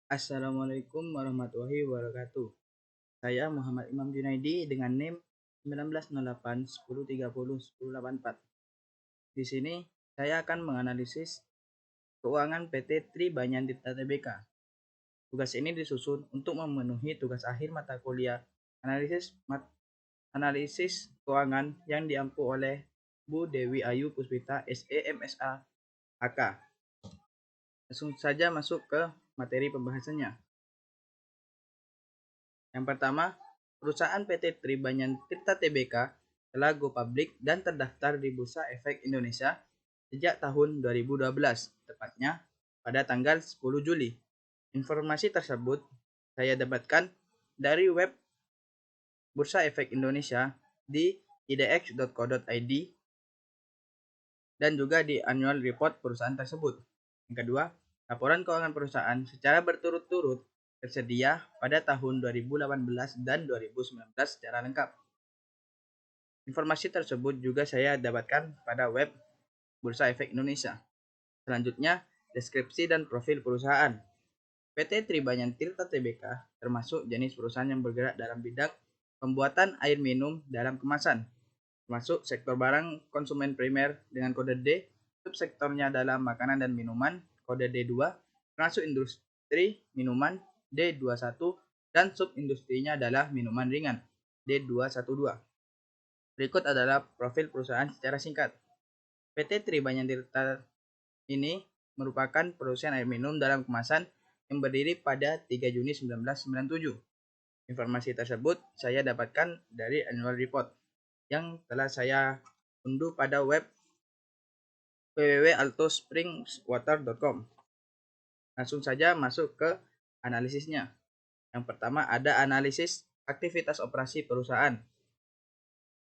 Assalamualaikum warahmatullahi wabarakatuh. Saya Muhammad Imam Junaidi dengan NIM 1908 1030 1084. Di sini saya akan menganalisis keuangan PT Tri Banyan Tirta Tbk. Tugas ini disusun untuk memenuhi tugas akhir mata kuliah analisis keuangan yang diampu oleh Bu Dewi Ayu Puspita SE MSA AK. Langsung saja masuk ke materi pembahasannya. Yang pertama, perusahaan PT Tri Banyan Tirta Tbk telah go public dan terdaftar di Bursa Efek Indonesia sejak tahun 2012, tepatnya pada tanggal 10 Juli. Informasi tersebut saya dapatkan dari web Bursa Efek Indonesia di idx.co.id dan juga di annual report perusahaan tersebut. Yang kedua, laporan keuangan perusahaan secara berturut-turut tersedia pada tahun 2018 dan 2019 secara lengkap. Informasi tersebut juga saya dapatkan pada web Bursa Efek Indonesia. Selanjutnya, deskripsi dan profil perusahaan. PT Tri Banyan Tirta Tbk termasuk jenis perusahaan yang bergerak dalam bidang pembuatan air minum dalam kemasan, termasuk sektor barang konsumen primer dengan kode D, subsektornya dalam makanan dan minuman, kode D2, termasuk industri minuman D21, dan subindustrinya adalah minuman ringan D212. Berikut adalah profil perusahaan secara singkat. PT Tri Banyan Tirta ini merupakan produsen air minum dalam kemasan yang berdiri pada 3 Juni 1997. Informasi tersebut saya dapatkan dari annual report yang telah saya unduh pada web www.altospringswater.com. Langsung saja masuk ke analisisnya. Yang pertama ada analisis aktivitas operasi perusahaan.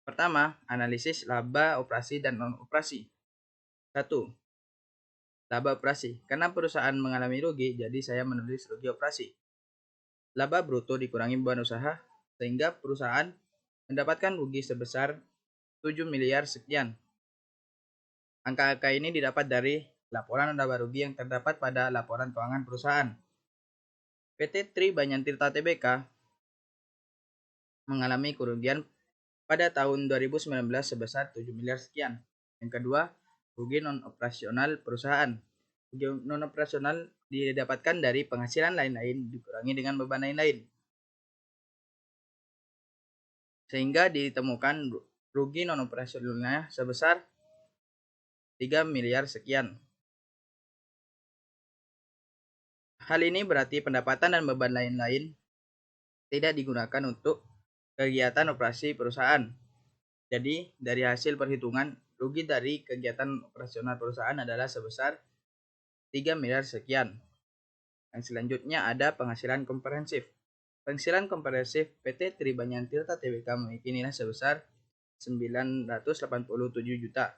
Pertama, analisis laba operasi dan non-operasi. 1. Laba operasi. Karena perusahaan mengalami rugi, jadi saya menulis rugi operasi. Laba bruto dikurangi beban usaha, sehingga perusahaan mendapatkan rugi sebesar 7 miliar sekian. Angka-angka ini didapat dari laporan laba rugi yang terdapat pada laporan keuangan perusahaan. PT Tri Banyan Tirta Tbk mengalami kerugian pada tahun 2019 sebesar 7 miliar sekian. Yang kedua, rugi non-operasional perusahaan. Rugi non-operasional didapatkan dari penghasilan lain-lain dikurangi dengan beban lain-lain, sehingga ditemukan rugi non-operasionalnya sebesar 3 miliar sekian. Hal ini berarti pendapatan dan beban lain-lain tidak digunakan untuk kegiatan operasi perusahaan. Jadi, dari hasil perhitungan, rugi dari kegiatan operasional perusahaan adalah sebesar 3 miliar sekian. Yang selanjutnya ada penghasilan komprehensif. Penghasilan komprehensif PT Tri Banyan Tirta Tbk memiliki nilai sebesar 987 juta.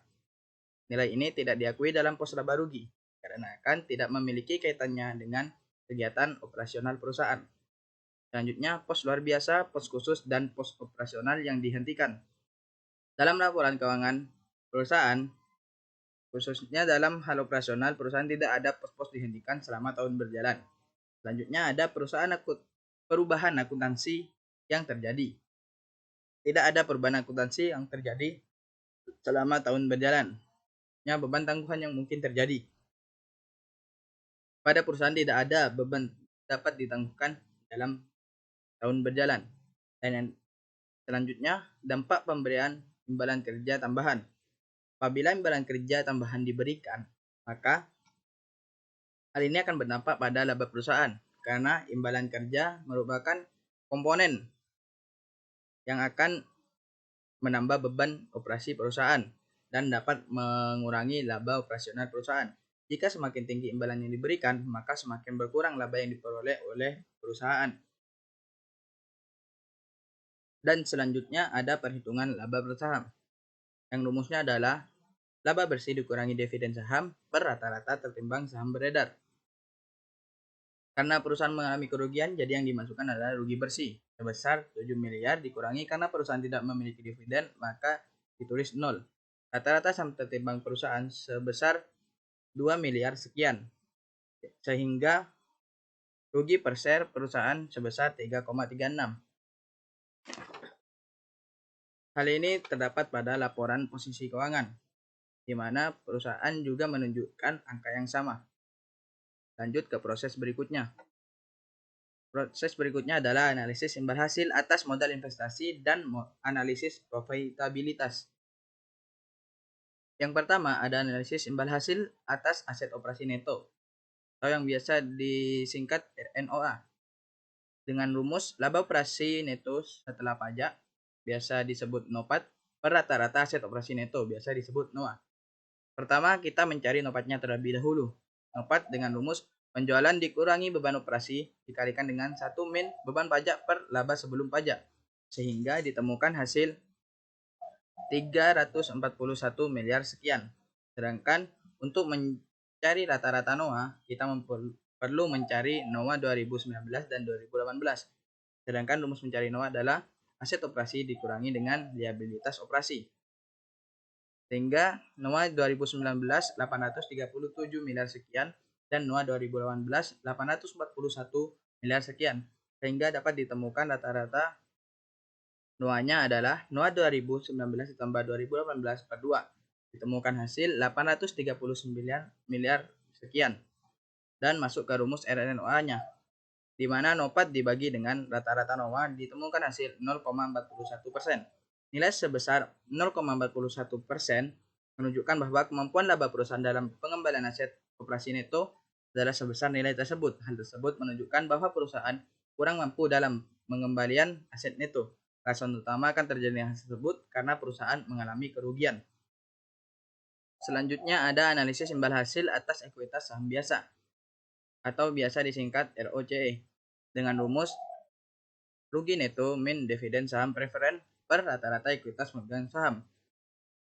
Nilai ini tidak diakui dalam pos laba rugi karena akan tidak memiliki kaitannya dengan kegiatan operasional perusahaan. Selanjutnya, pos luar biasa, pos khusus, dan pos operasional yang dihentikan. Dalam laporan keuangan perusahaan, khususnya dalam hal operasional, perusahaan tidak ada pos-pos dihentikan selama tahun berjalan. Selanjutnya ada perubahan akuntansi yang terjadi. Tidak ada perubahan akuntansi yang terjadi selama tahun berjalan. Beban tangguhan yang mungkin terjadi. Pada perusahaan tidak ada beban dapat ditangguhkan dalam tahun berjalan. Dan yang selanjutnya, dampak pemberian imbalan kerja tambahan. Apabila imbalan kerja tambahan diberikan, maka hal ini akan berdampak pada laba perusahaan karena imbalan kerja merupakan komponen yang akan menambah beban operasi perusahaan dan dapat mengurangi laba operasional perusahaan. Jika semakin tinggi imbalan yang diberikan, maka semakin berkurang laba yang diperoleh oleh perusahaan. Dan selanjutnya ada perhitungan laba bersaham. Yang rumusnya adalah laba bersih dikurangi dividen saham per rata-rata tertimbang saham beredar. Karena perusahaan mengalami kerugian, jadi yang dimasukkan adalah rugi bersih sebesar 7 miliar dikurangi karena perusahaan tidak memiliki dividen, maka ditulis 0. Rata-rata saham tertimbang perusahaan sebesar 2 miliar sekian. Sehingga Rugi per share perusahaan sebesar 3,36. Hal ini terdapat pada laporan posisi keuangan, di mana perusahaan juga menunjukkan angka yang sama. Lanjut ke proses berikutnya. Proses berikutnya adalah analisis imbal hasil atas modal investasi dan analisis profitabilitas. Yang pertama ada analisis imbal hasil atas aset operasi neto, atau yang biasa disingkat NOA. Dengan rumus laba operasi neto setelah pajak, biasa disebut NOPAT, per rata-rata aset operasi neto, biasa disebut NOA. Pertama, kita mencari NOPAT-nya terlebih dahulu. NOPAT dengan rumus penjualan dikurangi beban operasi dikalikan dengan 1 min beban pajak per laba sebelum pajak, sehingga ditemukan hasil 341 miliar sekian. Sedangkan untuk mencari rata-rata NOA, kita perlu mencari NOA 2019 dan 2018. Sedangkan rumus mencari NOA adalah aset operasi dikurangi dengan liabilitas operasi. Sehingga NOA 2019 837 miliar sekian dan NOA 2018 841 miliar sekian. Sehingga dapat ditemukan rata-rata NOA-nya adalah NOA 2019 ditambah 2018 per 2. Ditemukan hasil 839 miliar sekian. Dan masuk ke rumus RNOA-nya, di mana NOPAT dibagi dengan rata-rata NOA ditemukan hasil 0,41%. Nilai sebesar 0,41% menunjukkan bahwa kemampuan laba perusahaan dalam pengembalian aset operasi neto adalah sebesar nilai tersebut. Hal tersebut menunjukkan bahwa perusahaan kurang mampu dalam pengembalian aset neto. Alasan utama akan terjadinya hal tersebut karena perusahaan mengalami kerugian. Selanjutnya ada analisis imbal hasil atas ekuitas saham biasa, atau biasa disingkat ROCE, dengan rumus rugi neto min dividen saham preferen per rata-rata ekuitas pemegang saham.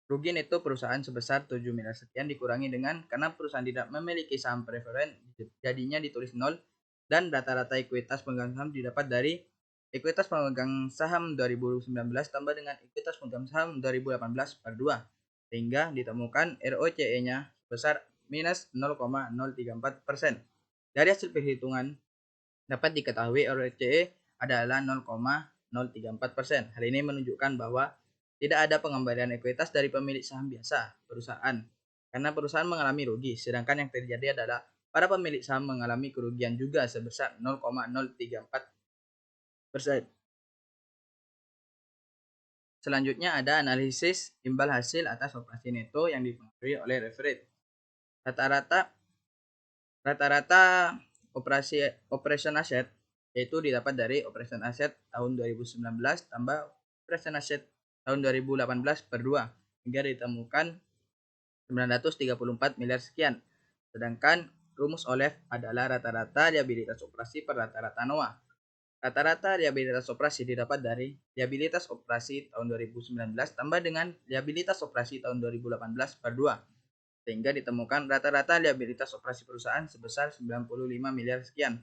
Rugi neto perusahaan sebesar 7 miliar sekian dikurangi dengan karena perusahaan tidak memiliki saham preferen, jadinya ditulis 0, dan rata-rata ekuitas pemegang saham didapat dari ekuitas pemegang saham 2019 tambah dengan ekuitas pemegang saham 2018 per 2, sehingga ditemukan ROCE-nya sebesar minus 0,034%. Dari hasil perhitungan dapat diketahui ROCE adalah 0,034%. Hal ini menunjukkan bahwa tidak ada pengembalian ekuitas dari pemilik saham biasa perusahaan, karena perusahaan mengalami rugi, sedangkan yang terjadi adalah para pemilik saham mengalami kerugian juga sebesar 0,034%. Selanjutnya ada analisis imbal hasil atas operasi neto yang dipengaruhi oleh reference. Rata-rata operation asset yaitu didapat dari operation asset tahun 2019 tambah operation asset tahun 2018 per 2, hingga ditemukan 934 miliar sekian. Sedangkan rumus OLEV adalah rata-rata liabilitas operasi per rata-rata NOA. Rata-rata liabilitas operasi didapat dari liabilitas operasi tahun 2019 tambah dengan liabilitas operasi tahun 2018 per 2, sehingga ditemukan rata-rata liabilitas operasi perusahaan sebesar 95 miliar sekian.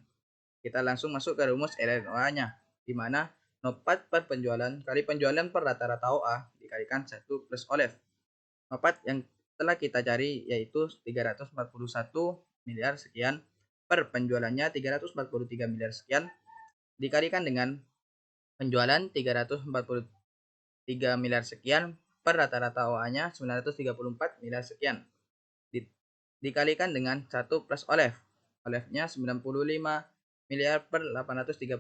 Kita langsung masuk ke rumus RNOA-nya, di mana NOPAT per penjualan kali penjualan per rata-rata OA dikalikan 1 plus OLEV. NOPAT yang telah kita cari yaitu 341 miliar sekian per penjualannya 343 miliar sekian dikalikan dengan penjualan 343 miliar sekian per rata-rata OA-nya 934 miliar sekian dikalikan dengan 1 plus OLEV. OLEV-nya 95 miliar per 839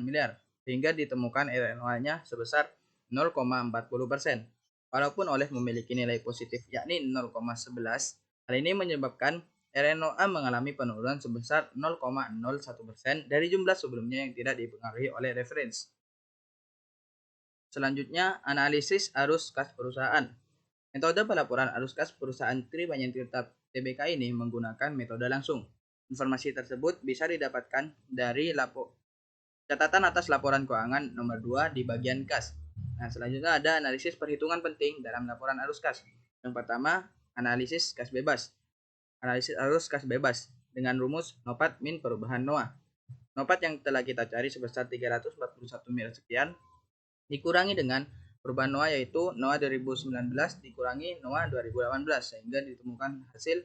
miliar, sehingga ditemukan RNOA-nya sebesar 0,40%. Walaupun OLEV memiliki nilai positif yakni 0,11, hal ini menyebabkan RNOA mengalami penurunan sebesar 0,01% dari jumlah sebelumnya yang tidak dipengaruhi oleh reference. Selanjutnya, analisis arus kas perusahaan. Metode pelaporan arus kas perusahaan Tribanyan Tirta Tbk ini menggunakan metode langsung. Informasi tersebut bisa didapatkan dari catatan atas laporan keuangan nomor 2 di bagian kas. Nah, selanjutnya ada analisis perhitungan penting dalam laporan arus kas. Yang pertama, analisis kas bebas. Analisis arus kas bebas dengan rumus NOPAT min perubahan NOA. NOPAT yang telah kita cari sebesar 341 miliar sekian dikurangi dengan perubahan NOA yaitu NOA 2019 dikurangi NOA 2018, sehingga ditemukan hasil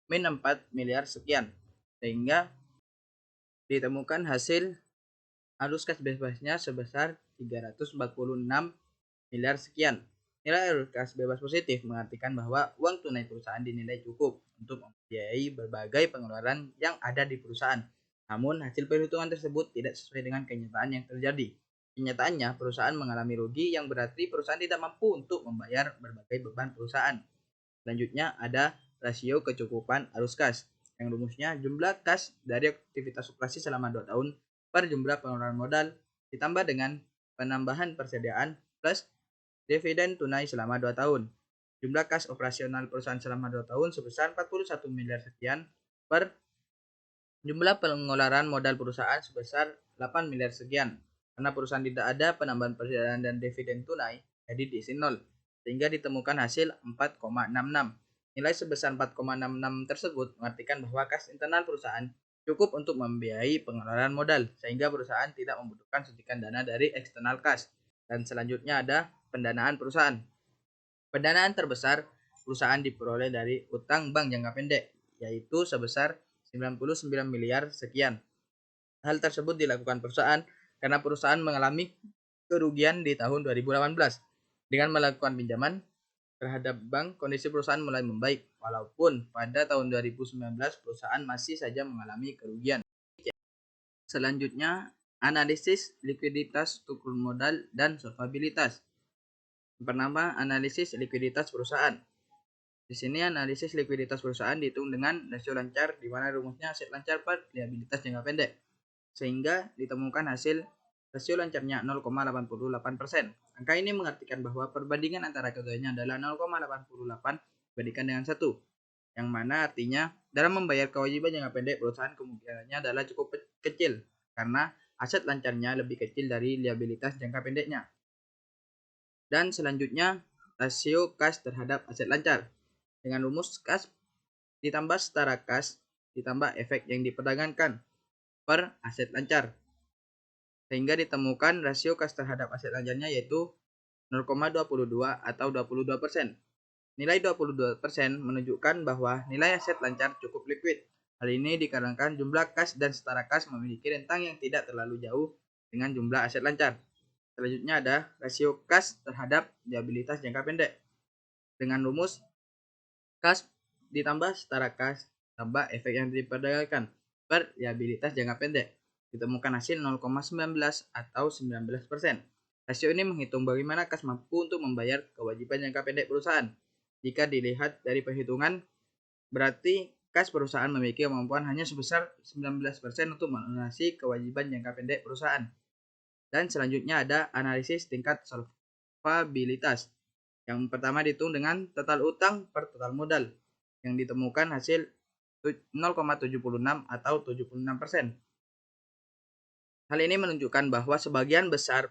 min 4 miliar sekian. Sehingga ditemukan hasil arus kas bebasnya sebesar 346 miliar sekian. Nilai arus kas bebas positif mengartikan bahwa uang tunai perusahaan dinilai cukup untuk membiayai berbagai pengeluaran yang ada di perusahaan. Namun, hasil perhitungan tersebut tidak sesuai dengan kenyataan yang terjadi. Kenyataannya, perusahaan mengalami rugi yang berarti perusahaan tidak mampu untuk membayar berbagai beban perusahaan. Selanjutnya ada rasio kecukupan arus kas, yang rumusnya jumlah kas dari aktivitas operasi selama 2 tahun per jumlah pengeluaran modal ditambah dengan penambahan persediaan plus dividen tunai selama 2 tahun. Jumlah kas operasional perusahaan selama 2 tahun sebesar 41 miliar sekian per jumlah pengeluaran modal perusahaan sebesar 8 miliar sekian. Karena perusahaan tidak ada penambahan persediaan dan dividen tunai, jadi diisi 0. Sehingga ditemukan hasil 4,66. Nilai sebesar 4,66 tersebut mengartikan bahwa kas internal perusahaan cukup untuk membiayai pengeluaran modal, sehingga perusahaan tidak membutuhkan suntikan dana dari eksternal kas. Dan selanjutnya ada pendanaan perusahaan. Pendanaan terbesar perusahaan diperoleh dari utang bank jangka pendek, yaitu sebesar 99 miliar sekian. Hal tersebut dilakukan perusahaan karena perusahaan mengalami kerugian di tahun 2018. Dengan melakukan pinjaman terhadap bank, kondisi perusahaan mulai membaik, walaupun pada tahun 2019 perusahaan masih saja mengalami kerugian. Selanjutnya, analisis likuiditas struktur modal dan solvabilitas. Pertama, analisis likuiditas perusahaan. Di sini analisis likuiditas perusahaan dihitung dengan rasio lancar, di mana rumusnya aset lancar per liabilitas jangka pendek, sehingga ditemukan hasil rasio lancarnya 0,88%. Angka ini mengartikan bahwa perbandingan antara keduanya adalah 0,88 dibandingkan dengan 1, yang mana artinya dalam membayar kewajiban jangka pendek perusahaan kemungkinannya adalah cukup kecil, karena aset lancarnya lebih kecil dari liabilitas jangka pendeknya. Dan selanjutnya, rasio kas terhadap aset lancar. Dengan rumus kas ditambah setara kas ditambah efek yang diperdagangkan per aset lancar, sehingga ditemukan rasio kas terhadap aset lancarnya yaitu 0,22 atau 22%. Nilai 22% menunjukkan bahwa nilai aset lancar cukup liquid. Hal ini dikarenakan jumlah kas dan setara kas memiliki rentang yang tidak terlalu jauh dengan jumlah aset lancar. Selanjutnya ada rasio kas terhadap liabilitas jangka pendek. Dengan rumus kas ditambah setara kas tambah efek yang diperdagangkan per liabilitas jangka pendek, ditemukan hasil 0,19 atau 19%. Rasio ini menghitung bagaimana kas mampu untuk membayar kewajiban jangka pendek perusahaan. Jika dilihat dari perhitungan, berarti kas perusahaan memiliki kemampuan hanya sebesar 19% untuk melunasi kewajiban jangka pendek perusahaan. Dan selanjutnya ada analisis tingkat solvabilitas. Yang pertama dihitung dengan total utang per total modal, yang ditemukan hasil 0,76 atau 76%. Hal ini menunjukkan bahwa sebagian besar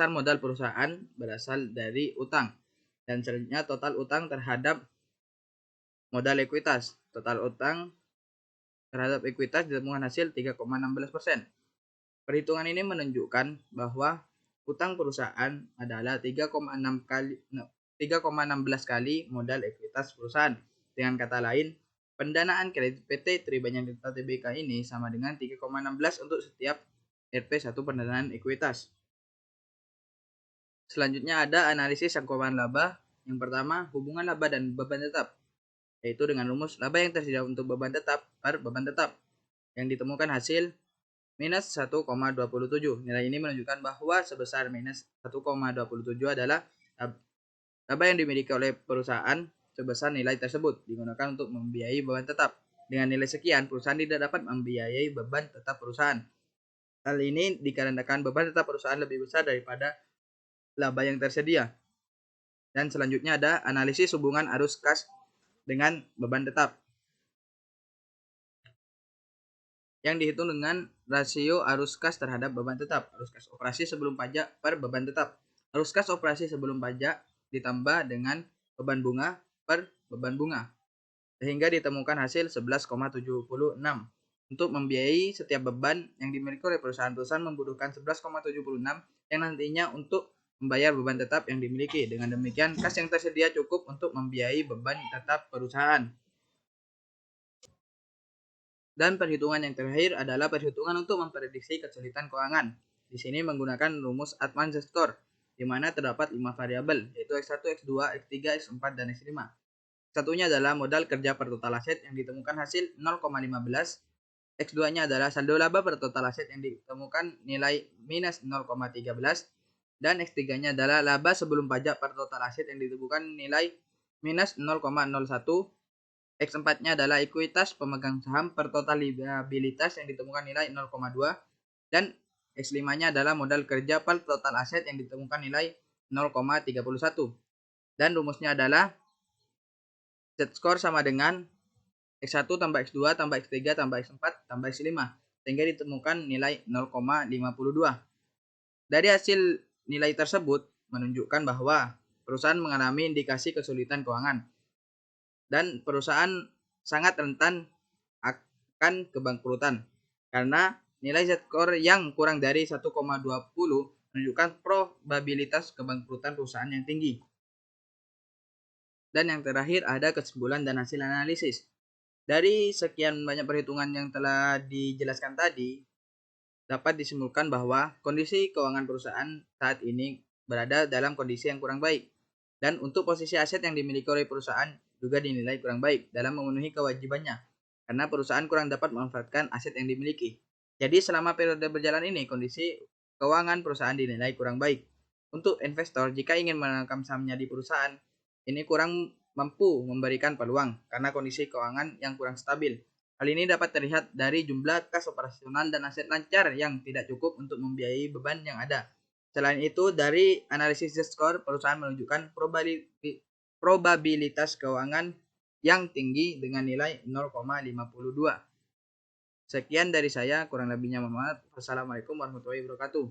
modal perusahaan berasal dari utang. Dan selanjutnya total utang terhadap modal ekuitas. Total utang terhadap ekuitas ditemukan hasil 3,16%. Perhitungan ini menunjukkan bahwa utang perusahaan adalah 3,16 kali modal ekuitas perusahaan. Dengan kata lain, pendanaan kredit PT Tribanyang Tirta Tbk ini sama dengan 3,16 untuk setiap Rp1 pendanaan ekuitas. Selanjutnya ada analisis angkuman laba. Yang pertama, hubungan laba dan beban tetap, yaitu dengan rumus laba yang tersedia untuk beban tetap per beban tetap, yang ditemukan hasil minus 1,27. Nilai ini menunjukkan bahwa sebesar minus 1,27 adalah laba yang dimiliki oleh perusahaan sebesar nilai tersebut digunakan untuk membiayai beban tetap. Dengan nilai sekian, perusahaan tidak dapat membiayai beban tetap perusahaan. Hal ini dikarenakan beban tetap perusahaan lebih besar daripada laba yang tersedia. Dan selanjutnya ada analisis hubungan arus kas dengan beban tetap, yang dihitung dengan rasio arus kas terhadap beban tetap. Arus kas operasi sebelum pajak per beban tetap. Arus kas operasi sebelum pajak ditambah dengan beban bunga per beban bunga, sehingga ditemukan hasil 11,76. Untuk membiayai setiap beban yang dimiliki oleh perusahaan membutuhkan 11,76 yang nantinya untuk membayar beban tetap yang dimiliki. Dengan demikian, kas yang tersedia cukup untuk membiayai beban tetap perusahaan. Dan perhitungan yang terakhir adalah perhitungan untuk memprediksi kesulitan keuangan. Di sini menggunakan rumus advanced score, di mana terdapat 5 variabel, yaitu X1, X2, X3, X4, dan X5. Satunya adalah modal kerja per total aset yang ditemukan hasil 0,15. X2-nya adalah saldo laba per total aset yang ditemukan nilai minus 0,13. Dan X3-nya adalah laba sebelum pajak per total aset yang ditemukan nilai minus 0,01. X4-nya adalah ekuitas pemegang saham per total liabilitas yang ditemukan nilai 0,2. Dan X5-nya adalah modal kerja per total aset yang ditemukan nilai 0,31. Dan rumusnya adalah Z-score sama dengan X1 tambah X2 tambah X3 tambah X4 tambah X5, sehingga ditemukan nilai 0,52. Dari hasil nilai tersebut menunjukkan bahwa perusahaan mengalami indikasi kesulitan keuangan dan perusahaan sangat rentan akan kebangkrutan karena nilai Z-score yang kurang dari 1,20 menunjukkan probabilitas kebangkrutan perusahaan yang tinggi. Dan yang terakhir ada kesimpulan dan hasil analisis. Dari sekian banyak perhitungan yang telah dijelaskan tadi, dapat disimpulkan bahwa kondisi keuangan perusahaan saat ini berada dalam kondisi yang kurang baik. Dan untuk posisi aset yang dimiliki oleh perusahaan juga dinilai kurang baik dalam memenuhi kewajibannya, karena perusahaan kurang dapat memanfaatkan aset yang dimiliki. Jadi selama periode berjalan ini, kondisi keuangan perusahaan dinilai kurang baik. Untuk investor, jika ingin menanam sahamnya di perusahaan, ini kurang mampu memberikan peluang karena kondisi keuangan yang kurang stabil. Hal ini dapat terlihat dari jumlah kas operasional dan aset lancar yang tidak cukup untuk membiayai beban yang ada. Selain itu, dari analisis Z-score, perusahaan menunjukkan probabilitas keuangan yang tinggi dengan nilai 0,52. Sekian dari saya, kurang lebihnya mohon maaf. Wassalamualaikum warahmatullahi wabarakatuh.